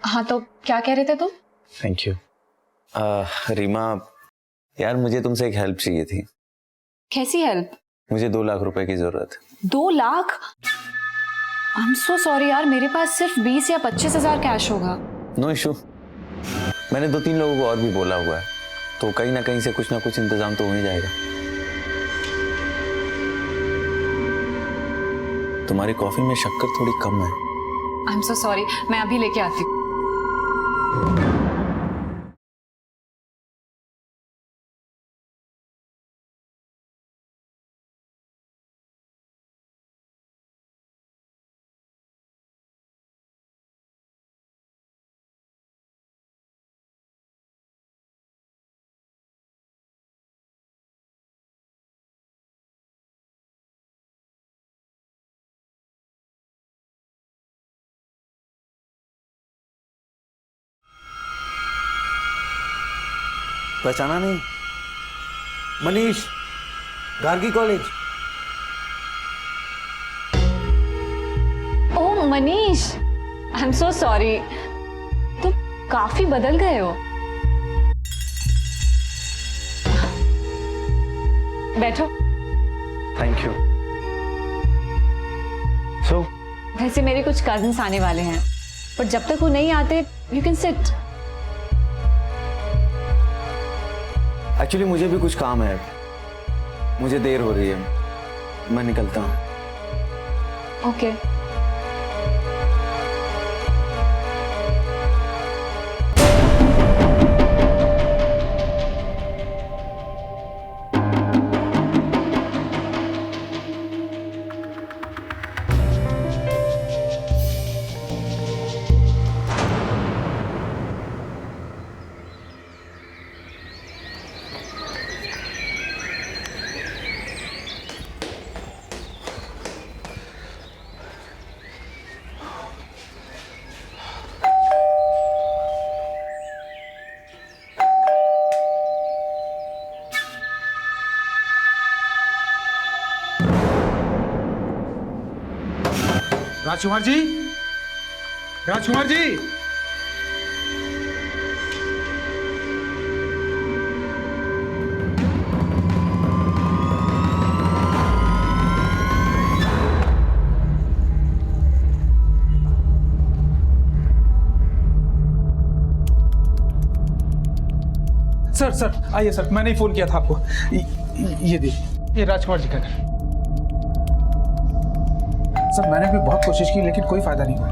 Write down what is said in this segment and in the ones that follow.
हाँ तो क्या कह रहे थे तुम? Thank you. रीमा यार, मुझे तुमसे एक हेल्प चाहिए थी। कैसी हेल्प? मुझे 2 लाख रुपए की जरूरत है। 2 lakh? I am so sorry यार, मेरे पास सिर्फ 20 या 25 हजार कैश होगा। नो इशू, मैंने 2-3 लोगों को और भी बोला हुआ है, तो कहीं ना कहीं से कुछ ना कुछ इंतजाम तो हो ही जाएगा। तुम्हारी कॉफी में शक्कर थोड़ी कम है। आई एम सो सॉरी, मैं अभी लेके आती हूँ। पहचाना नहीं? Manish, Gargi college. Oh Manish, I am so sorry, तुम काफी बदल गए हो। बैठो। Thank you. सो वैसे मेरे कुछ कजिन्स आने वाले हैं, पर जब तक वो नहीं आते यू कैन सिट। एक्चुअली मुझे भी कुछ काम है, मुझे देर हो रही है, मैं निकलता हूँ। Okay. Rajkumar ji, Rajkumar ji, sir sir आइए सर, मैंने ही फोन किया था आपको। ये देखिए, ये राजकुमार जी का घर। सर मैंने भी बहुत कोशिश की लेकिन कोई फायदा नहीं हुआ।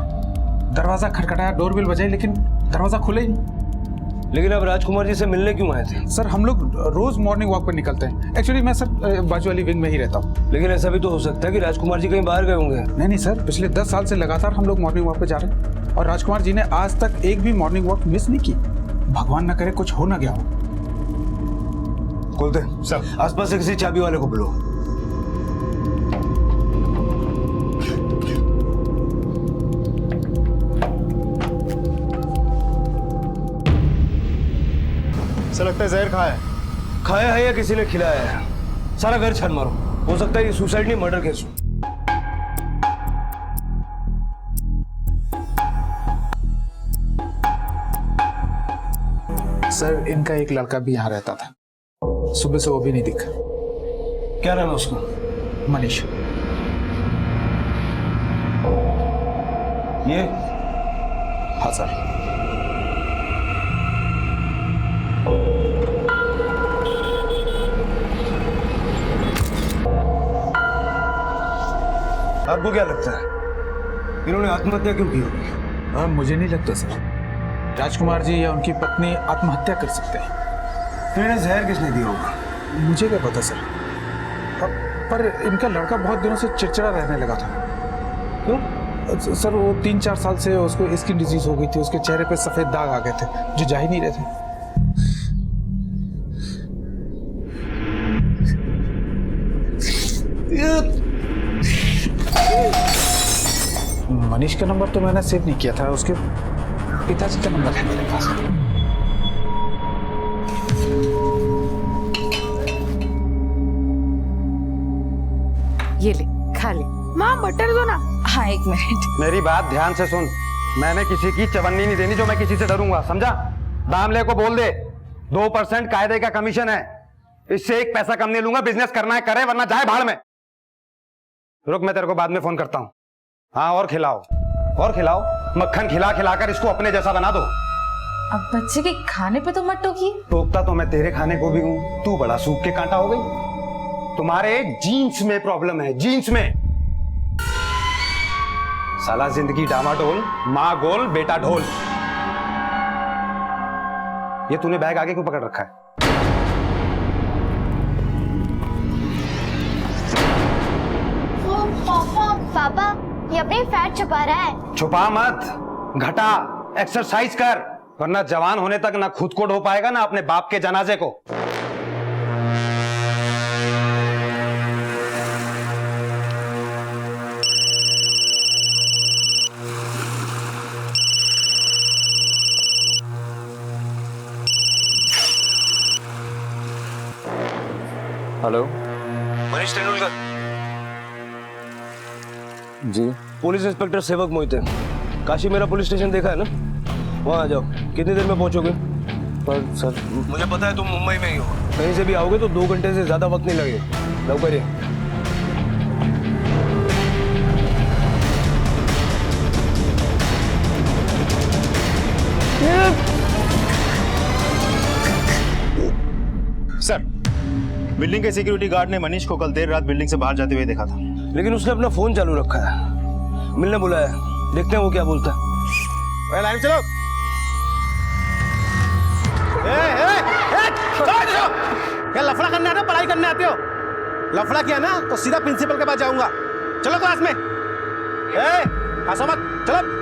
दरवाजा खटखटाया, डोरबेल बजाई, लेकिन दरवाजा खुले ही नहीं। लेकिन अब राजकुमार जी से मिलने क्यों आए थे? सर हम लोग रोज मॉर्निंग वॉक पर निकलते हैं। एक्चुअली मैं सर बाजू वाली विंग में ही रहता हूँ। लेकिन ऐसा भी तो हो सकता है कि राजकुमार जी कहीं बाहर गए होंगे। नहीं नहीं सर, पिछले 10 साल से लगातार हम लोग मॉर्निंग वॉक पे जा रहे हैं और राजकुमार जी ने आज तक एक भी मॉर्निंग वॉक मिस नहीं की। भगवान न करे कुछ हो ना गया हो। खोलते सर, आसपास से किसी चाबी वाले को बुलाओ। सर लगता है जहर खाया है। खाया है या किसी ने खिलाया है? सारा घर छान मारो, हो सकता है ये सुसाइड नहीं मर्डर केस हो। सर इनका एक लड़का भी यहाँ रहता था, सुबह से वो भी नहीं दिखा। क्या नाम है उसका? मनीष। ये? हाँ सर। आपको क्या लगता है इन्होंने आत्महत्या क्यों की होगी? मुझे नहीं लगता सर, राजकुमार जी या उनकी पत्नी आत्महत्या कर सकते हैं। फिर इन्हें जहर किसने दिया होगा? मुझे क्या पता सर। पर इनका लड़का बहुत दिनों से चिड़चिड़ा रहने लगा था। क्यों? सर वो 3-4 साल से उसको स्किन डिजीज हो गई थी, उसके चेहरे पे सफेद दाग आ गए थे जो जा ही नहीं रहे थे। मनीष का नंबर तो मैंने सेव नहीं किया था, उसके पिताजी का नंबर है मेरे पास। ये ले, खा ले। माँ बटर दो ना। हाँ 1 मिनट। मेरी बात ध्यान से सुन, मैंने किसी की चवन्नी नहीं देनी जो मैं किसी से डरूंगा, समझा? दामले को बोल दे 2% कायदे का कमीशन है, इससे एक पैसा कम नहीं लूंगा। बिजनेस करना है करे, वरना जाए भाड़ में। रुक, मैं तेरे को बाद में फोन करता हूं। हाँ, और खिलाओ और खिलाओ, मक्खन खिला खिलाकर इसको अपने जैसा बना दो। अब बच्चे के खाने पे तो मत टोकिए। टोकता तो मैं तेरे खाने को भी हूं, तू बड़ा सूख के कांटा हो गई। तुम्हारे जीन्स में प्रॉब्लम है, जीन्स में। साला जिंदगी डामाडोल, माँ गोल बेटा ढोल। ये तूने बैग आगे क्यों पकड़ रखा है? पापा ये अपनी फैट छुपा रहा है। छुपा मत, घटा, एक्सरसाइज कर, वरना जवान होने तक ना खुद को ढो पाएगा ना अपने बाप के जनाजे को। हेलो मनीष तेंदुलकर, जी। पुलिस इंस्पेक्टर सेवक मोहिते। काशी मेरा पुलिस स्टेशन देखा है ना, वहां आ जाओ। कितनी देर में पहुंचोगे? पर सर, मुझे पता है तुम मुंबई में ही हो, कहीं से भी आओगे तो 2 घंटे से ज्यादा वक्त नहीं लगेगा। लव करिए। सर, बिल्डिंग के सिक्योरिटी गार्ड ने मनीष को कल देर रात बिल्डिंग से बाहर जाते हुए देखा था। लेकिन उसने अपना फोन चालू रखा है। मिलने बुलाया, देखते हैं वो क्या बोलता है। लाइन चलो। क्या लफड़ा करने आते हो, पढ़ाई करने आते हो? लफड़ा किया ना तो सीधा प्रिंसिपल के पास जाऊंगा। चलो क्लास में। हंसो मत, चलो।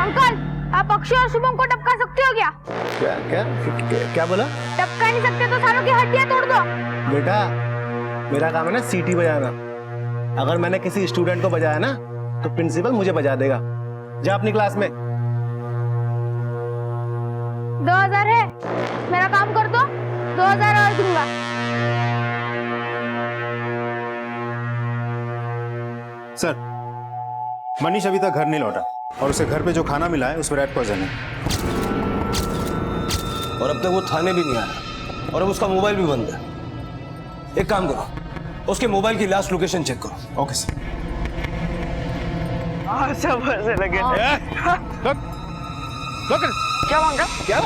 अंकल, आप अक्षय और शुभम को टपका सकते हो क्या? क्या क्या क्या बोला? टपका नहीं सकते तो सारों की हड्डियां तोड़ दो। बेटा, मेरा काम है ना सीटी बजाना। अगर मैंने किसी स्टूडेंट को बजाया ना तो प्रिंसिपल मुझे बजा देगा। जा अपनी क्लास में। 2000 है, मेरा काम कर दो, 2000 और दूंगा। सर, मनीष अभी तक घर नहीं लौटा और उसे घर पे जो खाना मिला है उसमें रैट पॉइजन है। और अब तक वो थाने भी नहीं आया और अब उसका मोबाइल भी बंद है। एक काम करो, उसके मोबाइल की लास्ट लोकेशन चेक करो। Okay sir. क्या मांगा? क्या?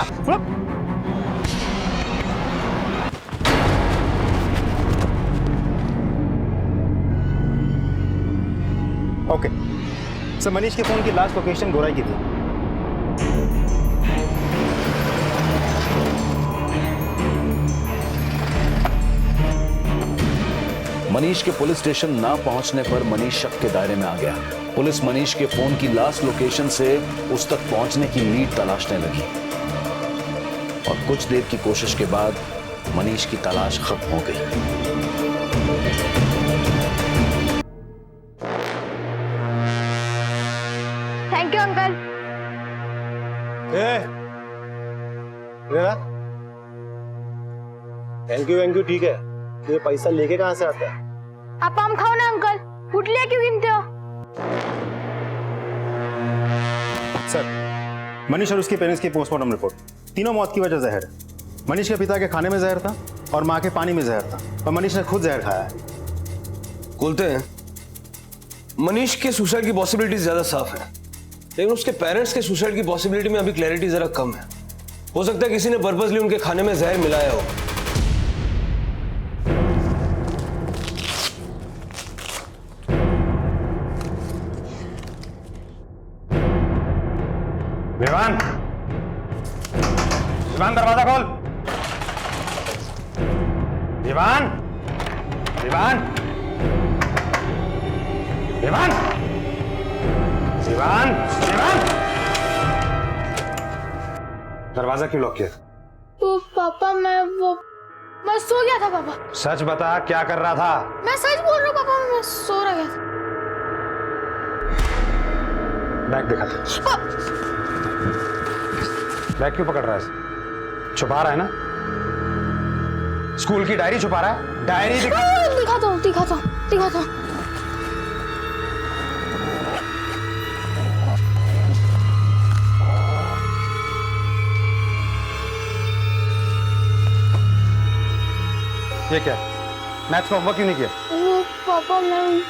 ओके सर, मनीष के फोन की लास्ट लोकेशन गोराई की थी। मनीष के पुलिस स्टेशन ना पहुंचने पर मनीष शक के दायरे में आ गया। पुलिस मनीष के फोन की लास्ट लोकेशन से उस तक पहुंचने की लीड तलाशने लगी और कुछ देर की कोशिश के बाद मनीष की तलाश खत्म हो गई। Thank you uncle. Thank you ठीक है, तो ये पैसा लेके कहां से आता है? आप आम खाओ ना अंकल, पुटलियां क्यों गिनते हो? सर, मनीष और उसके पेरेंट्स की पोस्टमार्टम रिपोर्ट, तीनों मौत की वजह जहर है। मनीष के पिता के खाने में जहर था और माँ के पानी में जहर था और मनीष ने खुद जहर खाया है। बोलते हैं मनीष के सुसाइड की पॉसिबिलिटी ज्यादा साफ है, लेकिन उसके पेरेंट्स के सुसाइड की पॉसिबिलिटी में अभी क्लैरिटी जरा कम है। हो सकता है किसी ने पर्पसली उनके खाने में जहर मिलाया हो। विवान, विवान दरवाजा खोल। विवान, विवान, विवान, विवान, विवान, दरवाजा क्यों लॉक किया? तो पापा मैं सो गया था पापा। सच बता, क्या कर रहा था? मैं सच बोल रहा हूँ पापा, मैं सो रहा था। बैग दिखा दे। बैग क्यों पकड़ रहा है? छुपा रहा है ना? स्कूल की डायरी छुपा रहा है? डायरी दिखा। दिखा दो। ये क्या? मैथ्स का होमवर्क क्यों नहीं किया? वो पापा मैं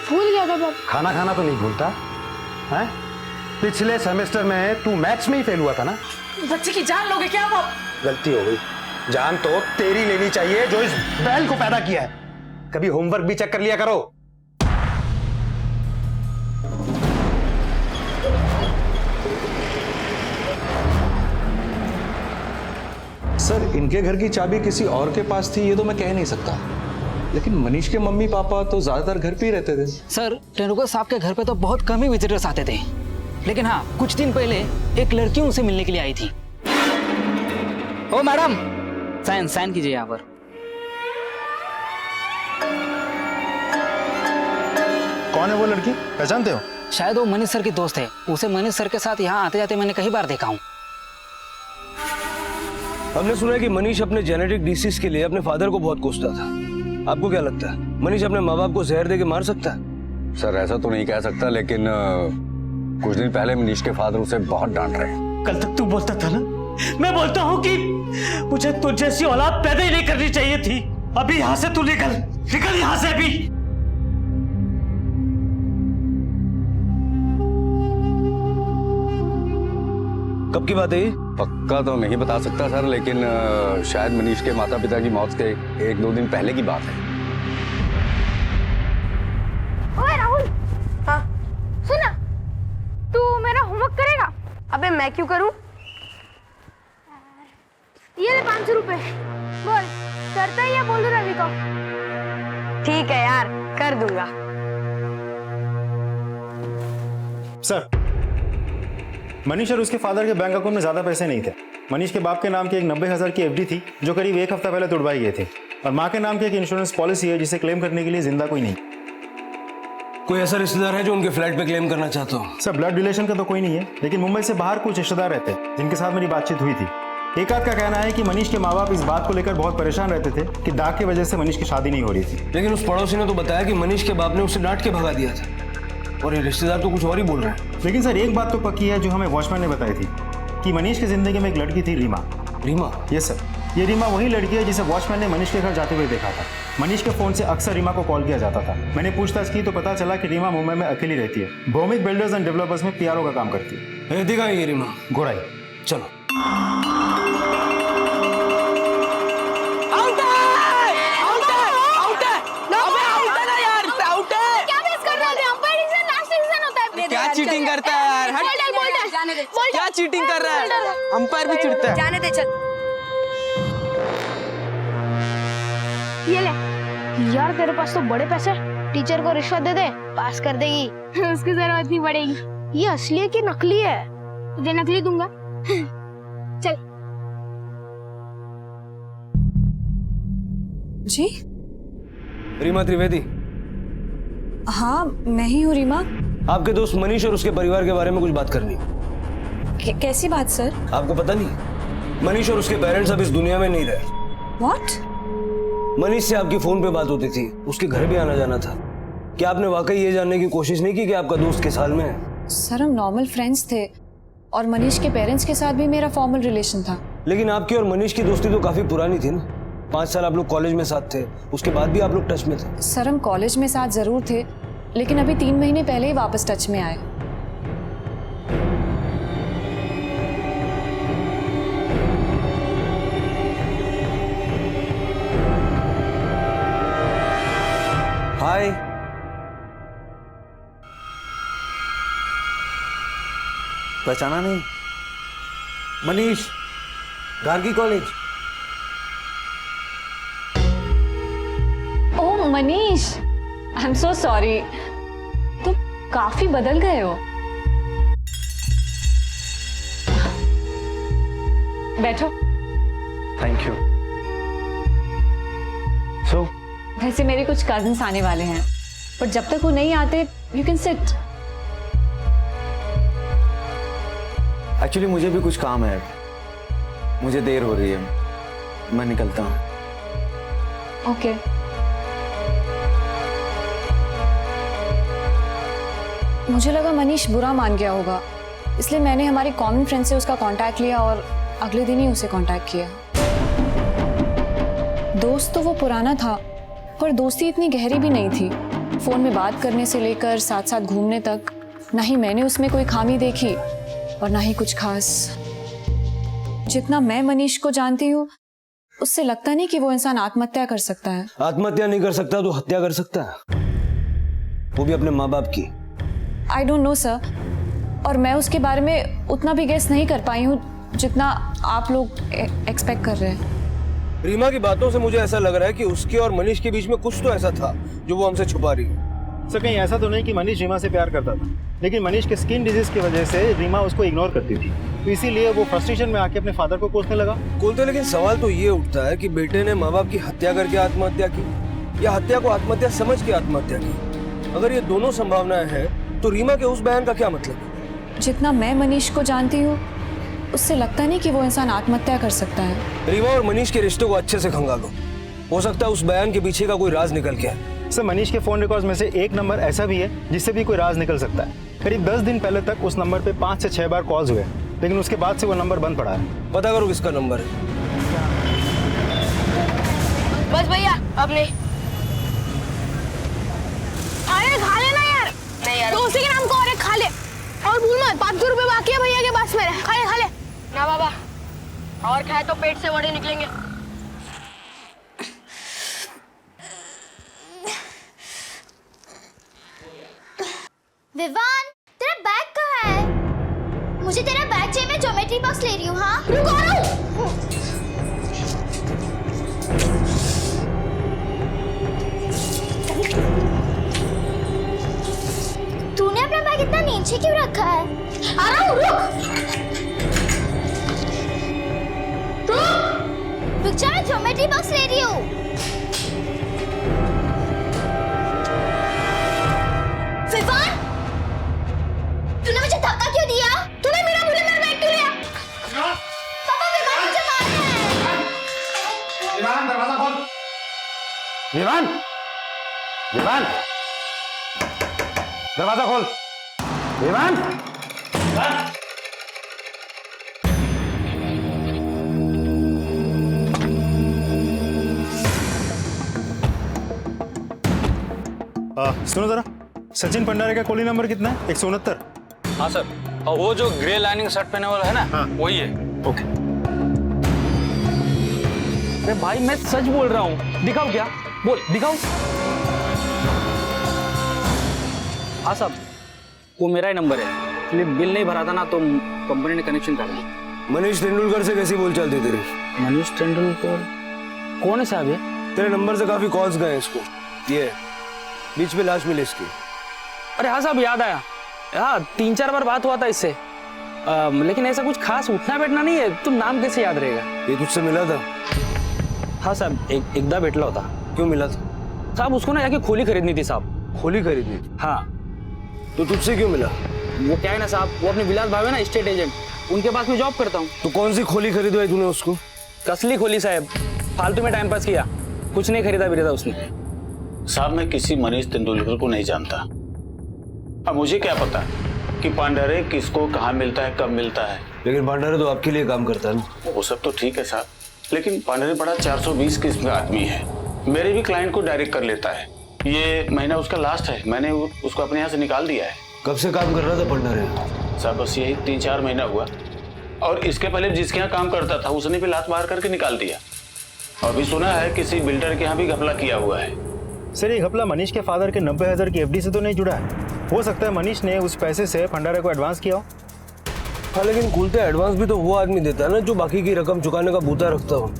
भूल गया था पापा। खाना खाना तो नहीं भूलता है? पिछले सेमेस्टर में तू मैथ्स में ही फेल हुआ था ना? बच्चे की जान लोगे क्या आप? गलती हो गई। जान तो तेरी लेनी चाहिए जो इस बैल को पैदा किया है। कभी होमवर्क भी चेक कर लिया करो। सर, इनके घर की चाबी किसी और के पास थी ये तो मैं कह नहीं सकता, लेकिन मनीष के मम्मी पापा तो ज्यादातर घर पे ही रहते थे। सर, टेंडुलकर साहब के घर पे तो बहुत कम ही विजिटर्स आते थे, लेकिन हाँ, कुछ दिन पहले एक लड़की उनसे मिलने के लिए आई थी। ओ मैडम, साइन कीजिए यहाँ पर। कौन है वो लड़की, पहचानते हो? शायद वो मनीष सर की दोस्त है। उसे मनीष सर के साथ यहाँ आते जाते मैंने कई बार देखा हूँ। हमने सुना है कि मनीष अपने जेनेटिक डिसीज के लिए अपने फादर को बहुत कोसता था। आपको क्या लगता है, मनीष अपने माँ बाप को जहर दे के मार सकता है? सर, ऐसा तो नहीं कह सकता, लेकिन कुछ दिन पहले मनीष के फादर उसे बहुत डांट रहे हैं। कल तक तू बोलता था ना, मैं बोलता हूँ कि मुझे तुझ जैसी औलाद पैदा ही नहीं करनी चाहिए थी। अभी यहाँ से तू निकल यहाँ से अभी। कब की बात है ये? पक्का तो नहीं बता सकता सर, लेकिन शायद मनीष के माता पिता की मौत के 1-2 दिन पहले की बात है। ओए राहुल, हाँ सुना, तू मेरा होमवर्क करेगा? अबे मैं क्यों करूं? ये ले 500 रुपए। बोल करता है या बोल दो रवि को? ठीक है यार, कर दूंगा। सर, मनीष और उसके फादर के बैंक अकाउंट में ज्यादा पैसे नहीं थे। मनीष के बाप के नाम की एक 90,000 की एफडी थी जो करीब 1 हफ्ता पहले तुड़वाई गई थी, और माँ के नाम की एक इंश्योरेंस पॉलिसी है जिसे क्लेम करने के लिए जिंदा कोई नहीं। कोई ऐसा रिश्तेदार है जो उनके फ्लैट पे क्लेम करना चाहता हो? सर, ब्लड रिलेशन का तो कोई नहीं है, लेकिन मुंबई से बाहर कुछ रिश्तेदार रहते हैं जिनके साथ मेरी बातचीत हुई थी। एक आध का कहना है कि मनीष के माँ बाप इस बात को लेकर बहुत परेशान रहते थे कि दाग की वजह से मनीष की शादी नहीं हो रही थी। लेकिन उस पड़ोसी ने तो बताया कि मनीष के बाप ने उसे डांट के भगा दिया था, और ये रिश्तेदार तो कुछ और ही बोल रहे हैं। लेकिन सर, एक बात तो पक्की है जो हमें वॉचमैन ने बताई थी कि मनीष की जिंदगी में एक लड़की थी, रीमा। रीमा? यस सर, ये रीमा वही लड़की है जिसे वॉचमैन ने मनीष के घर जाते हुए देखा था। मनीष के फोन से अक्सर रीमा को कॉल किया जाता था। मैंने पूछताछ की तो पता चला कि रीमा मुंबई में अकेली रहती है। भौमिक बिल्डर्स एंड डेवलपर्स में पीआरओ का काम करती है। रहती कहाँ है ये रीमा? गोराई। चलो। क्या चीटिंग करता है यार? क्या चीटिंग कर रहा है? अंपायर भी चिढ़ता है। जाने दे, चल। ये ले यार, तेरे पास तो बड़े पैसे, टीचर को रिश्वत दे दे, पास कर देगी। उसकी जरूरत नहीं पड़ेगी। ये असली है कि नकली है? तुझे नकली दूंगा। चल। जी रीमा त्रिवेदी? हाँ, मैं ही हूँ रीमा। आपके दोस्त मनीष और उसके परिवार के बारे में कुछ बात करनी। कैसी बात सर? आपको पता नहीं, मनीष और उसके पेरेंट्स अब इस दुनिया में नहीं रहे। व्हाट? मनीष से आपकी फोन पे बात होती थी, उसके घर भी आना जाना था। क्या आपने वाकई ये जानने की कोशिश नहीं की कि आपका दोस्त किस हाल में है? सर, हम नॉर्मल फ्रेंड्स थे और मनीष के पेरेंट्स के साथ भी मेरा फॉर्मल रिलेशन था। लेकिन आपकी और मनीष की दोस्ती तो काफी पुरानी थी ना। 5 साल आप लोग कॉलेज में साथ थे, उसके बाद भी आप लोग टच में थे। सर, हम कॉलेज में साथ जरूर थे, लेकिन अभी 3 महीने पहले ही वापस टच में आए। हाय। पहचाना नहीं? Manish, Gargi college. Oh Manish, I am so sorry, तुम काफी बदल गए हो। बैठो। Thank you. सो वैसे मेरे कुछ कजिन्स आने वाले हैं, पर जब तक वो नहीं आते, यू कैन सिट। एक्चुअली मुझे भी कुछ काम है। मुझे देर हो रही है, मैं निकलता हूँ। ओके। मुझे लगा मनीष बुरा मान गया होगा, इसलिए मैंने हमारी कॉमन फ्रेंड से उसका कांटेक्ट लिया और अगले दिन ही उसे कांटेक्ट किया। दोस्त तो वो पुराना था, पर दोस्ती इतनी गहरी भी नहीं थी। फोन में बात करने से लेकर साथ साथ घूमने तक ना ही मैंने उसमें कोई खामी देखी और ना ही कुछ खास। जितना मैं मनीष को जानती हूँ, उससे लगता नहीं कि वो इंसान आत्महत्या कर सकता है। आत्महत्या नहीं कर सकता तो हत्या कर सकता है, वो भी अपने माँ बाप की। आई डोंट नो सर, और मैं उसके बारे में उतना भी गेस नहीं कर पाई हूँ जितना आप लोग एक्सपेक्ट कर रहे हैं। रीमा की बातों से मुझे ऐसा लग रहा है कि उसके और मनीष के बीच में कुछ तो ऐसा था जो वो हमसे छुपा रही है। सर कहीं ऐसा तो नहीं कि मनीष रीमा से प्यार करता था, लेकिन मनीष के स्किन डिजीज की वजह से रीमा उसको इग्नोर करती थी, तो इसीलिए वो फ्रस्ट्रेशन में आके अपने फादर को कोसने लगा। बोलते, लेकिन सवाल तो ये उठता है कि बेटे ने माँ बाप की हत्या करके आत्महत्या की या हत्या को आत्महत्या समझ के आत्महत्या की। अगर ये दोनों संभावनाएं हैं तो रीमा के उस बयान का क्या मतलब? जितना मैं मनीष को जानती हूँ, उससे लगता नहीं कि वो इंसान आत्महत्या कर सकता है। रीमा और मनीष के रिश्ते को अच्छे से खंगालो, हो सकता है उस बयान के पीछे का कोई राज निकल के आए। सर मनीष के फोन रिकॉर्ड्स में से एक नंबर ऐसा भी है जिससे भी कोई राज निकल सकता है। करीब 10 दिन पहले तक उस नंबर पे 5 से 6 बार कॉल्स हुए, लेकिन उसके बाद से वो नंबर बंद पड़ा है। पता करो किसका नंबर है। बस भैया अब नहीं। अरे खा लेना यार। नहीं यार, दोस्ती के नाम को और एक खा ले, और भूल मत 500 रुपए बाकी है भैया के पास मेरे। खा ले खा ले। ना बाबा, और खाए तो पेट से बड़े निकलेंगे। विवान, तेरा बैग कहाँ है? मुझे तेरा बैग चाहिए, मैं ज्योमेट्री बॉक्स ले रही हूँ। हाँ रुको तूने अपना बैग इतना नीचे क्यों रखा है? आ रहा हूँ, रुक जा, मैं ज्योमेट्री बॉक्स ले रही हूँ। विवान, तूने मुझे धक्का क्यों दिया? तूने मेरा बैग क्यों लिया? पापा विवान मुझे मार रहा है। विवान दरवाजा खोल। विवान, विवान दरवाजा खोल। विवान, सुनो जरा, सचिन भंडारे का कॉली नंबर कितना है? 169। हाँ सर, और वो जो ग्रे लाइनिंग शर्ट पहने वाला है ना, हाँ। वही है। ओके। अरे भाई मैं सच बोल रहा हूँ, दिखाओ क्या? बोल दिखाओ। हाँ साहब, वो मेरा ही नंबर है, इसलिए बिल नहीं भरा था ना तो कंपनी ने कनेक्शन कर दिया। मनीष तेंदुलकर से कैसी बोल चलती तेरी? मनीष तेंदुलकर कौन है साहब ये? तेरे नंबर से काफी कॉल्स गए इसको। ये बीच में लाश मिली इसकी। अरे हाँ साहब, याद आया। हाँ 3-4 बार बात हुआ था इससे, लेकिन ऐसा कुछ खास उठना बैठना नहीं है। तो नाम कैसे याद रहेगा? ये तुझसे मिला था? हाँ साहब, एकदा भेटला होता। क्यों मिला था? साहब उसको ना जाके खोली खरीदनी थी साहब। खोली खरीदनी थी? हाँ। तो तुझसे क्यों मिला? वो क्या है ना साहब, वो अपने विलास भाई है ना, स्टेट एजेंट, उनके पास मैं जॉब करता हूँ। तो कौन सी खोली खरीदवाई तूने उसको? कसली खोली साहब, फालतू में टाइम पास किया, कुछ नहीं खरीदा बिरीदा उसने। साहब मैं किसी मनीष तेंदुलकर को नहीं जानता। अब मुझे क्या पता कि भंडारे किसको कहाँ मिलता है, कब मिलता है। लेकिन भंडारे तो आपके लिए काम करता है ना। वो सब तो ठीक है साहब, लेकिन भंडारे बड़ा 420 किस्म का आदमी है। मेरे भी क्लाइंट को डायरेक्ट कर लेता है। ये महीना उसका लास्ट है, मैंने उसको अपने यहाँ से निकाल दिया है। कब से काम कर रहा था भंडारे? साहब बस यही 3-4 महीना हुआ, और इसके पहले जिसके यहाँ काम करता था उसने भी लात मार करके निकाल दिया। और भी सुना है किसी बिल्डर के यहाँ भी घपला किया हुआ है। सर ये घपला मनीष के फादर के 90,000 की एफडी से तो नहीं जुड़ा है? हो सकता है मनीष ने उस पैसे से भंडारे को एडवांस किया हो। हाँ लेकिन खुलते एडवांस भी तो वो आदमी देता है ना जो बाकी की रकम चुकाने का बूता रखता हो।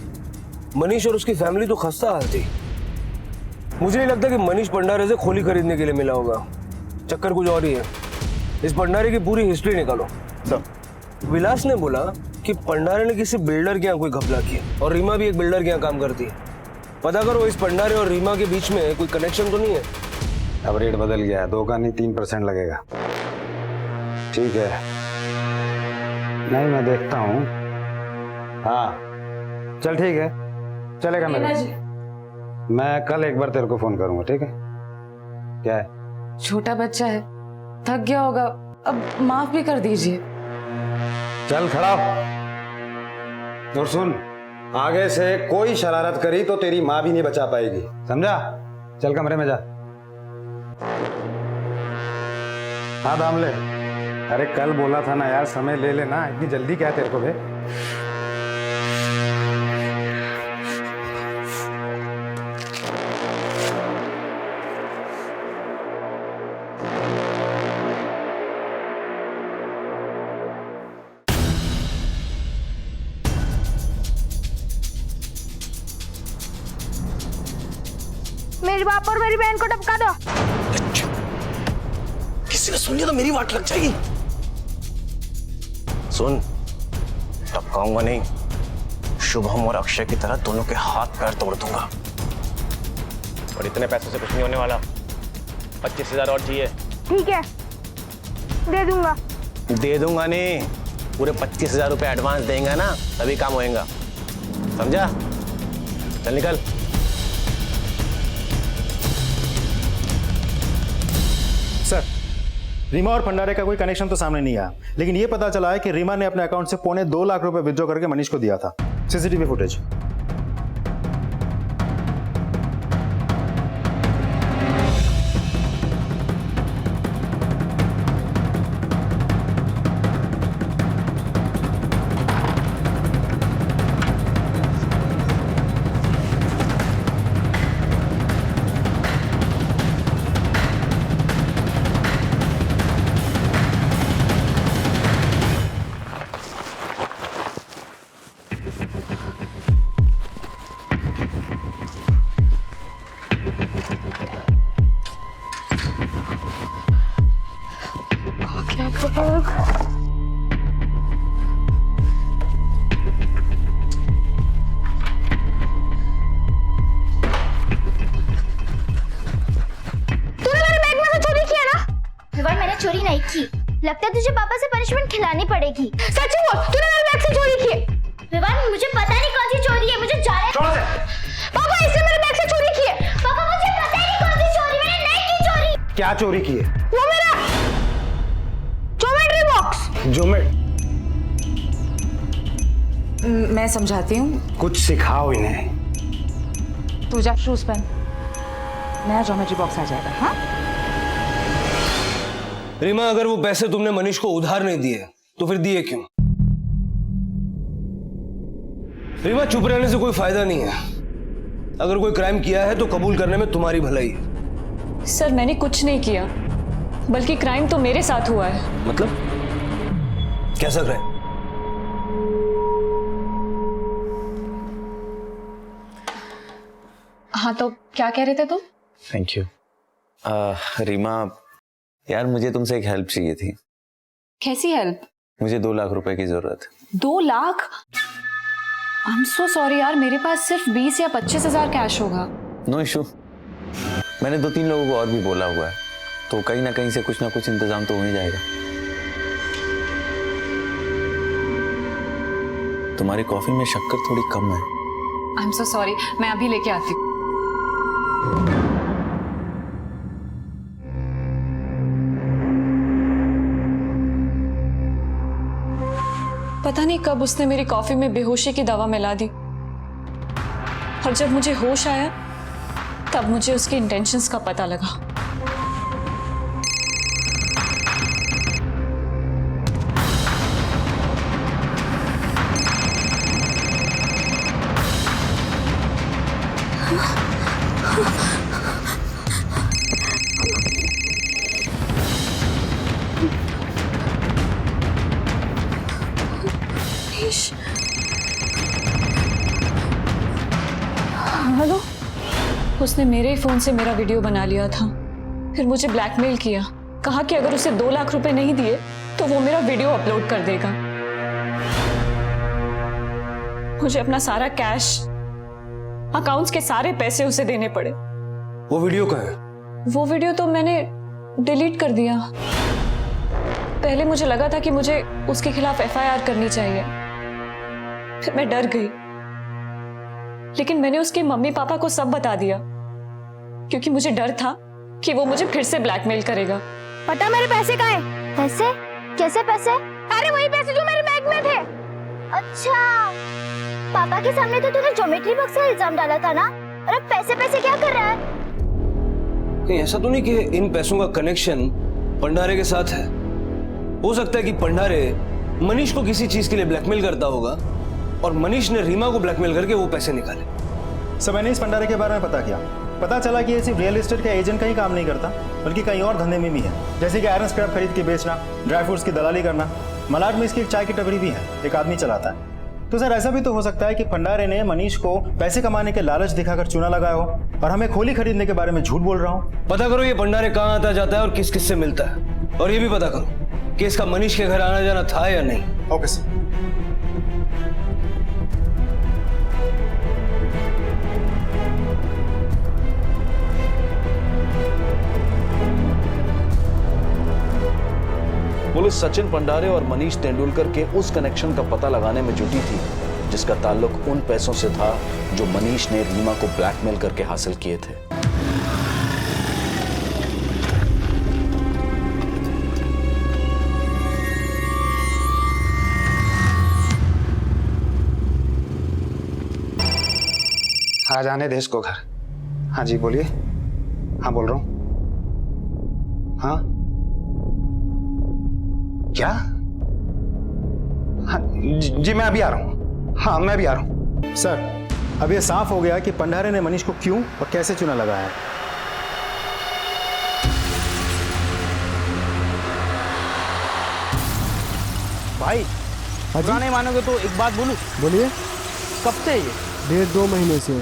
मनीष और उसकी फैमिली तो खस्ता हाल थी। मुझे नहीं लगता कि मनीष भंडारे से खोली खरीदने के लिए मिला होगा। चक्कर कुछ और ही है। इस भंडारे की पूरी हिस्ट्री निकालो। सर विलास ने बोला कि भंडारे ने किसी बिल्डर के यहाँ कोई घपला किया, और रीमा भी एक बिल्डर के यहाँ काम करती है। पता करो इस भंडारे और रीमा के बीच में कोई कनेक्शन तो नहीं है। अब रेट बदल गया है, 2 का नहीं 3% लगेगा। ठीक है, नहीं मैं देखता हूँ, हाँ चल ठीक है, चलेगा मेरा। मैं कल एक बार तेरे को फोन करूंगा, ठीक है? क्या है? छोटा बच्चा है, थक गया होगा, अब माफ भी कर दीजिए। चल खड़ा हो। और सुन, आगे से कोई शरारत करी तो तेरी माँ भी नहीं बचा पाएगी, समझा? चल कमरे में जा। हाँ दामले, अरे कल बोला था ना यार, समय ले लेना, इतनी जल्दी क्या है तेरे को बे? मेरे बाप और मेरी बहन को टपका दो। किसी ने सुन लिया तो मेरी वाट लग जाएगी। सुन, टपकाऊंगा नहीं, शुभम और अक्षय की तरह दोनों के हाथ पैर तोड़ दूंगा। और इतने पैसों से कुछ नहीं होने वाला, 25,000 और चाहिए। ठीक है, दे दूंगा। दे दूंगा नहीं, पूरे 25,000 रुपए एडवांस देंगे ना, तभी काम होएगा, समझा? चल निकल। सर, रीमा और भंडारे का कोई कनेक्शन तो सामने नहीं आया, लेकिन ये पता चला है कि रीमा ने अपने अकाउंट से 2.25 लाख रुपए विथड्रॉ करके मनीष को दिया था। CCTV footage. चोरी नहीं की, लगता है तुझे पापा से पनिशमेंट खिलानी पड़ेगी। सच बोल, तूने मेरे बैग से चोरी की है? विवान, मुझे पता नहीं कौन सी चोरी है, मुझे जाने दो। पापा, इसने मेरे बैग से चोरी की है। पापा, मुझे पता नहीं कौन सी चोरी, मैंने नहीं की चोरी। क्या चोरी की है? वो मेरा ज्योमेट्री बॉक्स। मैं समझाती हूँ। कुछ सिखाओ इन्हें। तू जा शूज पहन, नया ज्योमेट्री बॉक्स आ जाएगा। हाँ रीमा, अगर वो पैसे तुमने मनीष को उधार नहीं दिए तो फिर दिए क्यों? रीमा, चुप रहने से कोई फायदा नहीं है। अगर कोई क्राइम किया है तो कबूल करने में तुम्हारी भलाई है। सर, मैंने कुछ नहीं किया, बल्कि क्राइम तो मेरे साथ हुआ है। मतलब कैसा क्राइम? हाँ, तो क्या कह रहे थे तुम? Thank you. रीमा यार, मुझे तुमसे एक हेल्प चाहिए थी। कैसी हेल्प? मुझे 2 लाख रुपए की जरूरत है। 2 lakh? I am so sorry यार, मेरे पास सिर्फ 20 या 25,000 कैश होगा। नो इशू, मैंने 2-3 लोगों को और भी बोला हुआ है, तो कहीं ना कहीं से कुछ ना कुछ इंतजाम तो हो ही जाएगा। तुम्हारी कॉफी में शक्कर थोड़ी कम है। आई एम सो सॉरी, मैं अभी लेके आती हूँ। पता नहीं कब उसने मेरी कॉफी में बेहोशी की दवा मिला दी, और जब मुझे होश आया तब मुझे उसके इंटेंशंस का पता लगा। हेलो, उसने मेरे ही फोन से मेरा वीडियो बना लिया था, फिर मुझे ब्लैकमेल किया, कहा कि अगर उसे 2 लाख रुपए नहीं दिए तो वो मेरा वीडियो अपलोड कर देगा। मुझे अपना सारा कैश, अकाउंट्स के सारे पैसे उसे देने पड़े। वो वीडियो कहाँ है? वो वीडियो तो मैंने डिलीट कर दिया। पहले मुझे लगा था कि मुझे उसके खिलाफ FIR करनी चाहिए, फिर मैं डर गई, लेकिन मैंने उसके मम्मी पापा को सब बता दिया क्योंकि मुझे डर था कि वो मुझे फिर से ब्लैकमेल करेगा। पता मेरे पैसे कहाँ है? पैसे? कैसे पैसे? अरे वही पैसे जो मेरे बैग में थे। अच्छा, पापा के सामने तो तूने ज्योमेट्री बॉक्स का इल्जाम डाला था ना? और अब पैसे पैसे क्या कर रहा है? कहीं ऐसा तो नहीं कि इन पैसों का कनेक्शन भंडारे के साथ है? हो सकता है कि भंडारे मनीष को किसी चीज के लिए ब्लैकमेल करता होगा और मनीष ने रीमा को ब्लैकमेल करके वो पैसे निकाले। सब मैंने इस भंडारे के बारे में पता किया। पता चला कि ये सिर्फ रियल एस्टेट का एजेंट का ही काम नहीं करता, बल्कि कई और धंधे में भी है, जैसे कि आयरन स्क्रैप खरीद के बेचना, ड्राई फ्रूट्स की दलाली करना। मलाड में इसकी एक चाय की टपरी भी है, एक आदमी चलाता है। तो सर ऐसा भी तो हो सकता है कि भंडारे ने मनीष को पैसे कमाने के लालच दिखाकर चूना लगाया हो और हमें खोली खरीदने के बारे में झूठ बोल रहा हूँ। पता करो ये भंडारे कहाँ आता जाता है और किस किस से मिलता है, और ये भी पता करो कि इसका मनीष के घर आना जाना था या नहीं। Okay sir. पुलिस सचिन भंडारे और मनीष तेंदुलकर के उस कनेक्शन का पता लगाने में जुटी थी जिसका ताल्लुक उन पैसों से था जो मनीष ने रीमा को ब्लैकमेल करके हासिल किए थे। आ जाने दे इसको घर। हाँ जी बोलिए। हाँ बोल रहा हूँ। हाँ क्या? हाँ जी मैं अभी आ रहा हूँ। हाँ मैं अभी आ रहा हूँ। सर अब ये साफ हो गया कि भंडारे ने मनीष को क्यों और कैसे चूना लगाया है। भाई बुरा नहीं मानोगे तो एक बात बोलूं? बोलिए। कब से ये? 1.5-2 महीने से।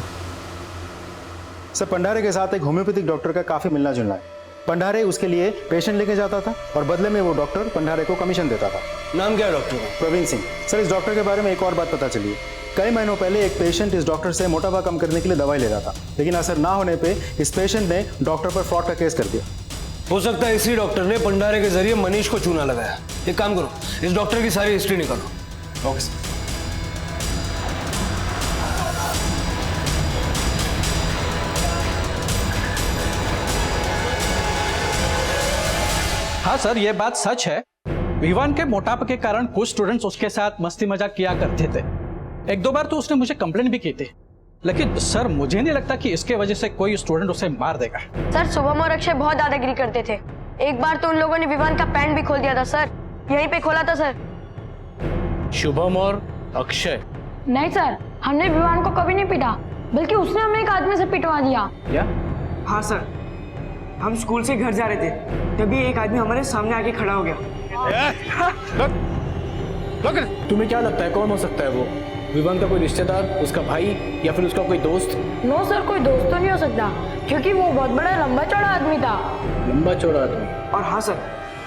सर भंडारे के साथ एक होम्योपैथिक डॉक्टर का काफी मिलना जुलना है। भंडारे उसके लिए पेशेंट लेके जाता था और बदले में वो डॉक्टर भंडारे को कमीशन देता था। नाम क्या है डॉक्टर का? प्रवीण सिंह। सर इस डॉक्टर के बारे में एक और बात पता चली है। कई महीनों पहले एक पेशेंट इस डॉक्टर से मोटापा कम करने के लिए दवाई ले रहा था, लेकिन असर ना होने पे इस पेशेंट ने डॉक्टर पर फ्रॉड का केस कर दिया। हो सकता है इसी डॉक्टर ने भंडारे के जरिए मनीष को चूना लगाया। एक काम करो, इस डॉक्टर की सारी हिस्ट्री निकालो। Okay sir. हाँ सर, ये बात सच है। विवान के मोटापे के कारण कुछ स्टूडेंट्स उसके साथ मस्ती मजाक किया करते थे। 1-2 बार तो उसने मुझे कंप्लेंट भी की थी, लेकिन सर मुझे नहीं लगता कि इसके वजह से कोई स्टूडेंट उसे मार देगा। सर शुभम और अक्षय बहुत दादागिरी करते थे। एक बार तो उन लोगों ने विवान का पैंट भी खोल दिया था सर, यहीं पे खोला था सर। शुभम और अक्षय? नहीं सर, हमने विवान को कभी नहीं पीटा, बल्कि उसने हमें एक आदमी से पिटवा दिया। क्या? हाँ सर, हम स्कूल से घर जा रहे थे, तभी एक आदमी हमारे सामने आके खड़ा हो गया। तुम्हें क्या लगता है कौन हो सकता है वो? विवान का कोई रिश्तेदार, उसका भाई, या फिर उसका कोई दोस्त? नो सर, कोई दोस्त तो नहीं हो सकता, क्योंकि वो बहुत बड़ा लंबा चौड़ा आदमी था। लंबा चौड़ा आदमी? और हाँ सर,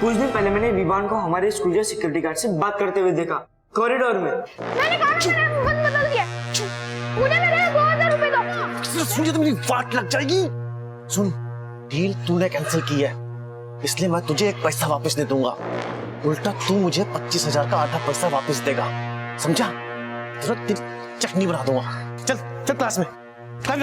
कुछ दिन पहले मैंने विवान को हमारे स्कूल के सिक्योरिटी गार्ड से बात करते हुए देखा, कॉरिडोर में। मैंने कहा ना, मैंने बदल दिया। मुझे मेरे 2000 रुपए दो। सुन, तो मेरी वाट लग जाएगी। सुन, डील तूने कैंसिल की है, इसलिए मैं तुझे एक पैसा वापस दे दूंगा। उल्टा तू मुझे 25,000 का आधा पैसा वापस देगा, समझा? तेरी चटनी बना दूंगा। चल चल क्लास में, चल।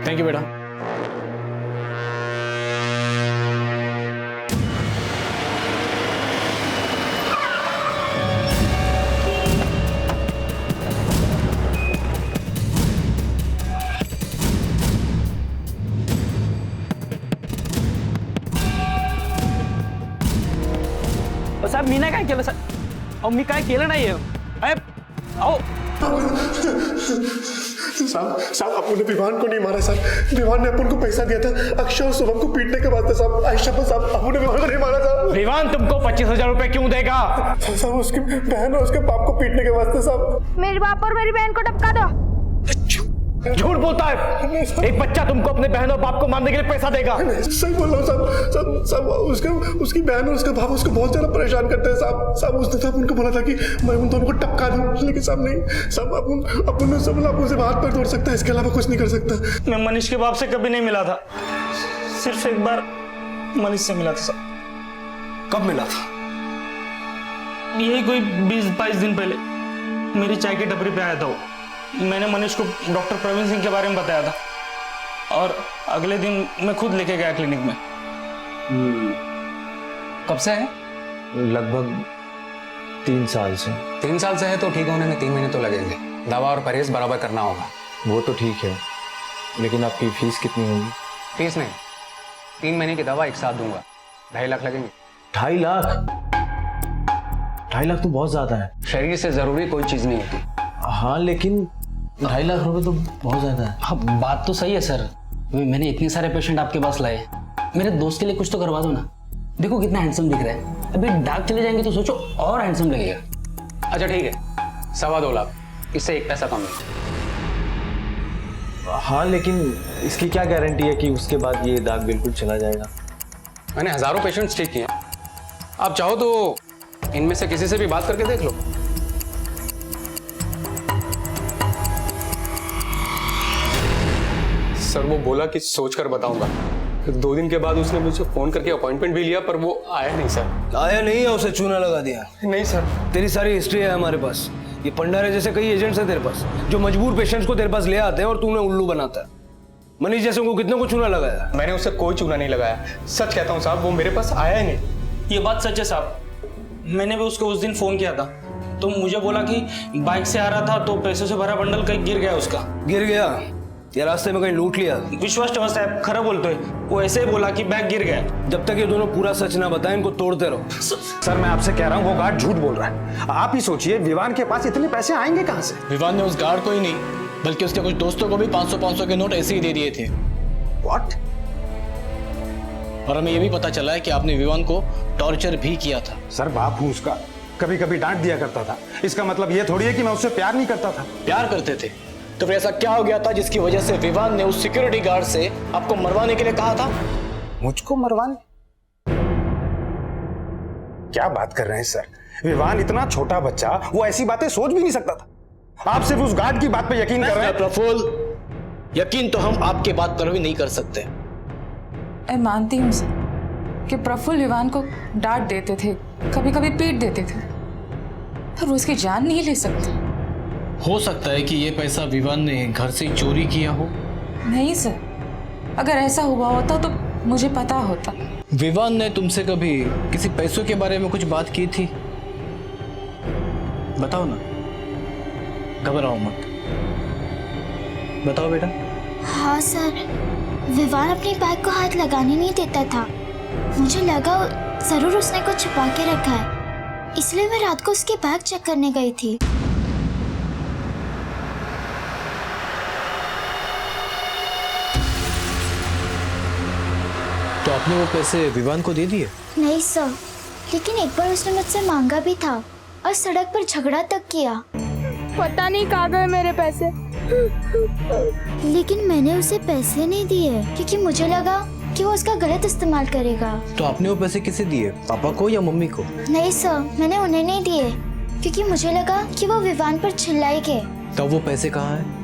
थैंक यू बेटा। साहब मीना काय केलं सर? अहो मी काय केलं नाहीये। अहो साहब अपन ने विवान को नहीं मारा सर, विवान ने अपन को पैसा दिया था अक्षय और शुभम को पीटने के वास्ते साहब। आयशा पर साहब, अपन ने विवान को नहीं मारा साहब। विवान तुमको 25,000 रुपए क्यों देगा? साहब उसकी बहन और उसके बाप को पीटने के वास्ते साहब। मेरे बाप और मेरी बहन को टपका दो। झूठ बोलता है। एक बच्चा तुमको अपने बहन और बाप को मारने के लिए पैसा देगा? सही बोल रहा हूँ साहब। उसकी बहन और उसका बाप उसको बहुत ज्यादा परेशान करते हैं साहब। उसने साहब उनको बोला था कि मैं उन दोनों को टपका दूं, लेकिन साहब नहीं साहब। अपन ने सब अपन से हाथ पैर तोड़ सकता है, इसके अलावा कुछ नहीं कर सकता। मैं मनीष के बाप से कभी नहीं मिला था। सिर्फ एक बार मनीष से मिला था सर। कब मिला था? यही कोई 20-22 दिन पहले मेरी चाय की टपरी पे आया था वो। मैंने मनीष को डॉक्टर प्रवीण सिंह के बारे में बताया था और अगले दिन मैं खुद लेके गया क्लिनिक में। कब से है? लगभग 3 साल से। 3 साल से है तो ठीक होने में 3 महीने तो लगेंगे। दवा और परहेज बराबर करना होगा। वो तो ठीक है, लेकिन आपकी फीस कितनी होगी? फीस नहीं, 3 महीने की दवा एक साथ दूंगा, 2.5 लाख लगेंगे। 2.5 लाख? 2.5 लाख तो बहुत ज्यादा है। शरीर से जरूरी कोई चीज नहीं होती। हाँ लेकिन 2.5 लाख रुपए तो बहुत ज्यादा है। हाँ बात तो सही है सर, मैंने इतने सारे पेशेंट आपके पास लाए, मेरे दोस्त के लिए कुछ तो करवा दो ना। देखो कितना हैंडसम दिख रहा है, अभी डाक चले जाएंगे तो सोचो और हैंडसम लगेगा। अच्छा ठीक है, 2.25 लाख, इससे 1 पैसा कम नहीं। हाँ लेकिन इसकी क्या गारंटी है कि उसके बाद ये दाग बिल्कुल चला जाएगा? मैंने हजारों पेशेंट्स ठीक किए, आप चाहो तो इनमें से किसी से भी बात करके देख लो। सर वो बोला कि सोच कर बताऊंगा। 2 दिन के बाद उसने मुझे फोन करके अपॉइंटमेंट भी लिया, पर वो आया नहीं सर। आया नहीं है, उसे चूना लगा दिया? नहीं सर। तेरी सारी हिस्ट्री है हमारे पास। ये पंडारे जैसे कई एजेंट्स हैं तेरे पास जो मजबूर पेशेंट्स को तेरे पास ले आते हैं और तूने उल्लू बनाता है। मनीष जैसे को कितने को चूना लगाया? मैंने उसे कोई चूना नहीं लगाया, सच कहता हूँ साहब, वो मेरे पास आया ही नहीं। ये बात सच है साहब, मैंने भी उसको उस दिन फोन किया था तो मुझे बोला कि बाइक से आ रहा था तो पैसों से भरा बंडल कहीं गिर गया उसका। गिर गया या रास्ते में कहीं लूट लिया? विश्वास टवर साहब खरा बोलते हैं, वो ऐसे ही बोला कि बैग गिर गया। जब तक ये दोनों पूरा सच ना बताएं इनको तोड़ते रहो। सर मैं आपसे कह रहा हूँ वो गार्ड झूठ बोल रहा है। आप ही सोचिए विवान के पास इतने पैसे आएंगे कहाँ से? विवान ने उस गार्ड को ही नहीं बल्कि उसके कुछ दोस्तों को भी 500-500 के नोट ऐसे ही दे दिए थे। What? और हमें यह भी पता चला है कि आपने विवान को टॉर्चर भी किया था। सर बाप हूँ उसका, कभी कभी डांट दिया करता था, इसका मतलब ये थोड़ी है कि मैं उससे प्यार नहीं करता था। प्यार करते थे तो फिर ऐसा क्या हो गया था जिसकी वजह से विवान ने उस सिक्योरिटी गार्ड से आपको मरवाने के लिए कहा था? मुझको मरवाने? क्या बात कर रहे हैं सर? विवान इतना छोटा बच्चा, वो ऐसी बातें सोच भी नहीं सकता था। आप सिर्फ उस गार्ड की बात पे यकीन कर रहे हैं। प्रफुल्ल, यकीन तो हम आपके बात पर भी नहीं कर सकते। मैं मानती हूँ सर कि प्रफुल्ल विवान को डांट देते थे, कभी कभी पीट देते थे, पर वो उसकी जान नहीं ले सकते। हो सकता है कि ये पैसा विवान ने घर से चोरी किया हो। नहीं सर, अगर ऐसा हुआ होता तो मुझे पता होता। विवान ने तुमसे कभी किसी पैसों के बारे में कुछ बात की थी? बताओ ना, घबराओ मत, बताओ बेटा। हाँ सर, विवान अपनी बैग को हाथ लगाने नहीं देता था। मुझे लगा जरूर उसने कुछ छुपा के रखा है, इसलिए मैं रात को उसके बैग चेक करने गई थी। तो आपने वो पैसे विवान को दे दिए? नहीं सर, लेकिन एक बार उसने मुझसे मांगा भी था और सड़क पर झगड़ा तक किया। पता नहीं कहाँ गए मेरे पैसे। लेकिन मैंने उसे पैसे नहीं दिए क्योंकि मुझे लगा कि वो उसका गलत इस्तेमाल करेगा। तो आपने वो पैसे किसे दिए, पापा को या मम्मी को? नहीं सर, मैंने उन्हें नहीं दिए क्योंकि मुझे लगा कि वो विवान पर चिल्लाएंगे। तो वो पैसे कहाँ हैं?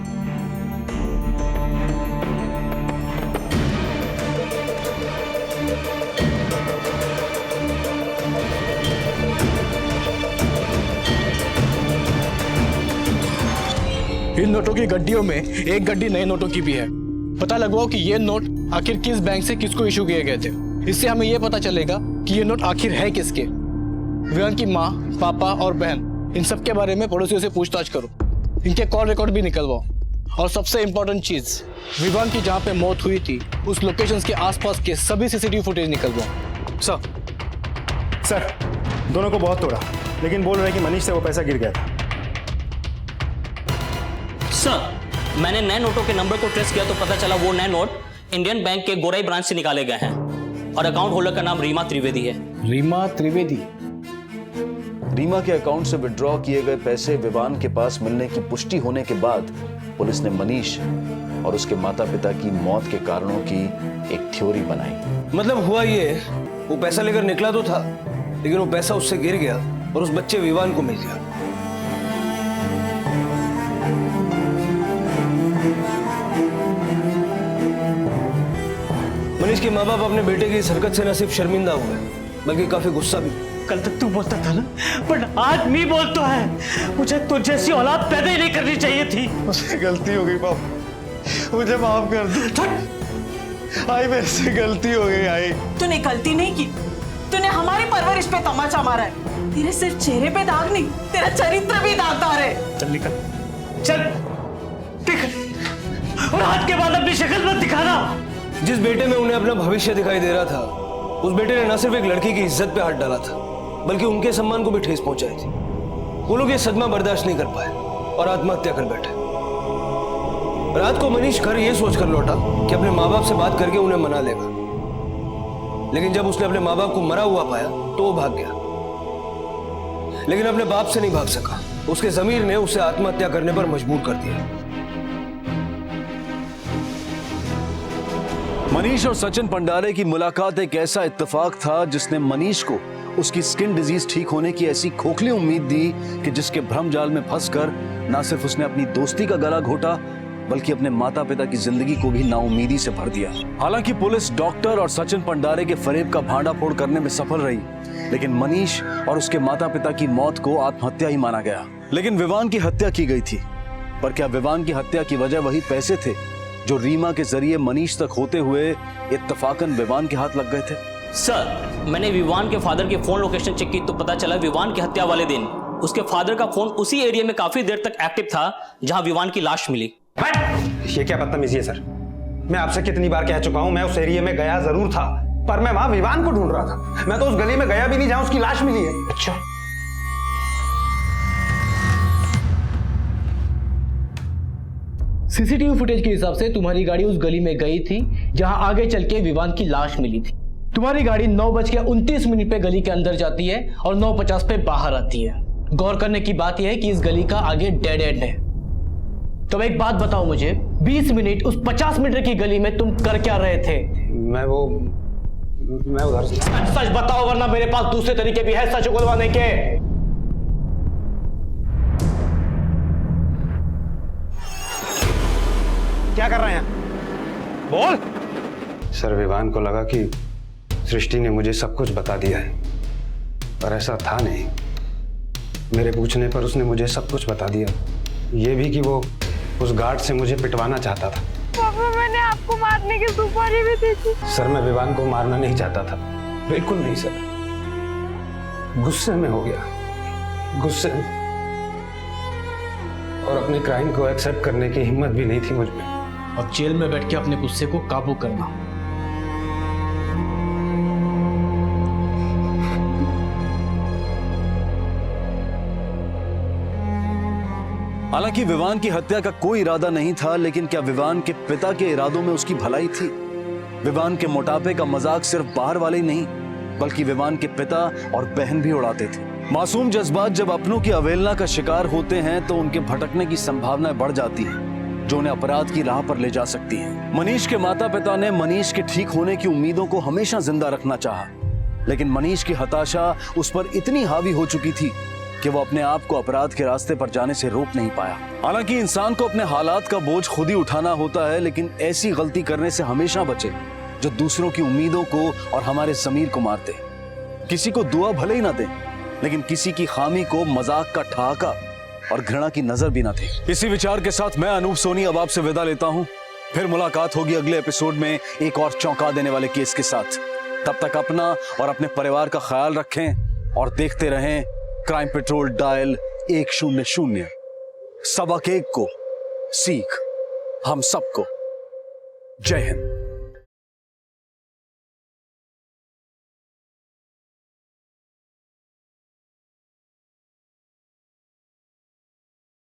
इन नोटों की गड्डियों में एक गड्डी नए नोटों की भी है। पता लगवाओ कि ये नोट आखिर किस बैंक से किसको इशू किए गए थे। इससे हमें ये पता चलेगा कि ये नोट आखिर है किसके। विवान की माँ, पापा और बहन, इन सब के बारे में पड़ोसियों से पूछताछ करो। इनके कॉल रिकॉर्ड भी निकलवाओ। और सबसे इम्पोर्टेंट चीज, विवान की जहाँ पे मौत हुई थी उस लोकेशन के आसपास के सभी सीसीटीवी फुटेज निकलवाओ। सर दोनों को बहुत तोड़ा, लेकिन बोल रहे हैं कि मनीष से वो पैसा गिर गया था। सर मैंने नए नोटों के नंबर को ट्रेस किया तो पता चला वो नए नोट इंडियन बैंक के गोराई ब्रांच से निकाले गए हैं और अकाउंट होल्डर का नाम रीमा त्रिवेदी है। रीमा त्रिवेदी? रीमा के अकाउंट से विड्रॉ किए गए पैसे विवान के पास मिलने की पुष्टि होने के बाद पुलिस ने मनीष और उसके माता पिता की मौत के कारणों की एक थ्योरी बनाई। मतलब हुआ ये, वो पैसा लेकर निकला तो था, लेकिन वो पैसा उससे गिर गया और उस बच्चे विवान को मिल गया। मनीष के माँ बाप अपने बेटे की इस हरकत से न सिर्फ शर्मिंदा हुए बल्कि काफी गुस्सा भी। कल तक तू बोलता था ना, पर आज मी बोलता है। मुझे तुझ जैसी औलाद पैदा ही नहीं करनी चाहिए थी। मुझसे गलती हो गई पापा, मुझे माफ कर दो। आई मेरे से गलती हो गई। आई तूने गलती नहीं की, तूने हमारी परवरिश पे तमाचा मारा है। तेरे सिर्फ चेहरे पे दाग नहीं, तेरा चरित्र भी दागदार है। चल निकल, चल देख, और आज के बाद अपनी शक्ल मत दिखाना। जिस बेटे में उन्हें अपना भविष्य दिखाई दे रहा था, उस बेटे ने न सिर्फ एक लड़की की इज्जत पे हाथ डाला था बल्कि उनके सम्मान को भी ठेस पहुंचाई थी। वो लोग ये सदमा बर्दाश्त नहीं कर पाए और आत्महत्या कर बैठे। रात को मनीष घर ये सोचकर लौटा कि अपने माँ बाप से बात करके उन्हें मना लेगा, लेकिन जब उसने अपने माँ बाप को मरा हुआ पाया तो वो भाग गया। लेकिन अपने बाप से नहीं भाग सका। उसके जमीर ने उसे आत्महत्या करने पर मजबूर कर दिया। मनीष और सचिन पंडारे की मुलाकात एक ऐसा इत्तेफाक था जिसने मनीष को उसकी स्किन डिजीज ठीक होने की ऐसी खोखली उम्मीद दी कि जिसके भ्रम जाल में फंसकर ना सिर्फ उसने अपनी दोस्ती का गला घोटा बल्कि अपने माता पिता की जिंदगी को भी नाउम्मीदी से भर दिया। हालांकि पुलिस डॉक्टर और सचिन पंडारे के फरेब का भांडाफोड़ करने में सफल रही, लेकिन मनीष और उसके माता पिता की मौत को आत्महत्या ही माना गया। लेकिन विवान की हत्या की गई थी, पर क्या विवान की हत्या की वजह वही पैसे थे जो रीमा के जरिए मनीष तक होते हुए इत्तफाकन विवान के हाथ लग गए थे? सर, मैंने विवान के फादर की फोन लोकेशन चेक की तो पता चला विवान की हत्या वाले दिन उसके फादर का फोन उसी एरिया में काफी देर तक एक्टिव था जहां विवान की लाश मिली। ये क्या बदतमीजी है सर? मैं आपसे कितनी बार कह चुका हूं, मैं उस एरिया में गया जरूर था, पर मैं वहां विवान को ढूंढ रहा था। मैं तो उस गली में गया भी नहीं जहां उसकी लाश मिली है। अच्छा, सीसीटीवी फुटेज के हिसाब से तुम्हारी गाड़ी उस गली में गई थी जहां आगे चल के विवान की लाश मिली थी। तुम्हारी गाड़ी 9:29 पे गली के अंदर जाती है और 9:50 पे बाहर आती है। गौर करने की बात यह है कि इस गली का आगे डेड एंड है। तो एक बात बताओ मुझे, 20 मिनट उस 50 मीटर की गली में तुम कर क्या रहे थे? मैं उधर से। सच बताओ वरना मेरे पास दूसरे तरीके भी है सच उगलवाने के। क्या कर रहे हैं? बोल। सर, विवान को लगा कि सृष्टि ने मुझे सब कुछ बता दिया है, पर ऐसा था नहीं। मेरे पूछने पर उसने मुझे सब कुछ बता दिया, ये भी कि वो उस गार्ड से मुझे पिटवाना चाहता था। पापा, मैंने आपको मारने की सुपारी भी दी थी। सर, मैं विवान को मारना नहीं चाहता था, बिल्कुल नहीं सर। गुस्से में हो गया, गुस्से में, और अपने क्राइम को एक्सेप्ट करने की हिम्मत भी नहीं थी मुझ में। और जेल में बैठ के अपने गुस्से को काबू करना। हालांकि विवान की हत्या का कोई इरादा नहीं था, लेकिन क्या विवान के पिता के इरादों में उसकी भलाई थी? विवान के मोटापे का मजाक सिर्फ बाहर वाले ही नहीं बल्कि विवान के पिता और बहन भी उड़ाते थे। मासूम जज्बात जब अपनों की अवहेलना का शिकार होते हैं तो उनके भटकने की संभावनाएं बढ़ जाती हैं, जो उन्हें अपराध की राह पर ले जा सकती हैं। मनीष के माता पिता ने मनीष के ठीक होने की उम्मीदों को हमेशा जिंदा रखना चाहा, लेकिन मनीष की हताशा उस पर इतनी हावी हो चुकी थी कि वो अपने आप को अपराध के रास्ते पर जाने से रोक नहीं पाया। हालांकि इंसान को अपने हालात का बोझ खुद ही उठाना होता है, लेकिन ऐसी गलती करने से हमेशा बचे जो दूसरों की उम्मीदों को और हमारे ज़मीर को मारते। किसी को दुआ भले ही ना दे, लेकिन किसी की खामी को मजाक का ठहाका और घृणा की नजर भी ना थे। इसी विचार के साथ मैं अनूप सोनी अब आपसे विदा लेता हूं। फिर मुलाकात होगी अगले एपिसोड में एक और चौंका देने वाले केस के साथ। तब तक अपना और अपने परिवार का ख्याल रखें और देखते रहें क्राइम पेट्रोल डायल 100। सबक एक को सीख हम सबको। जय हिंद।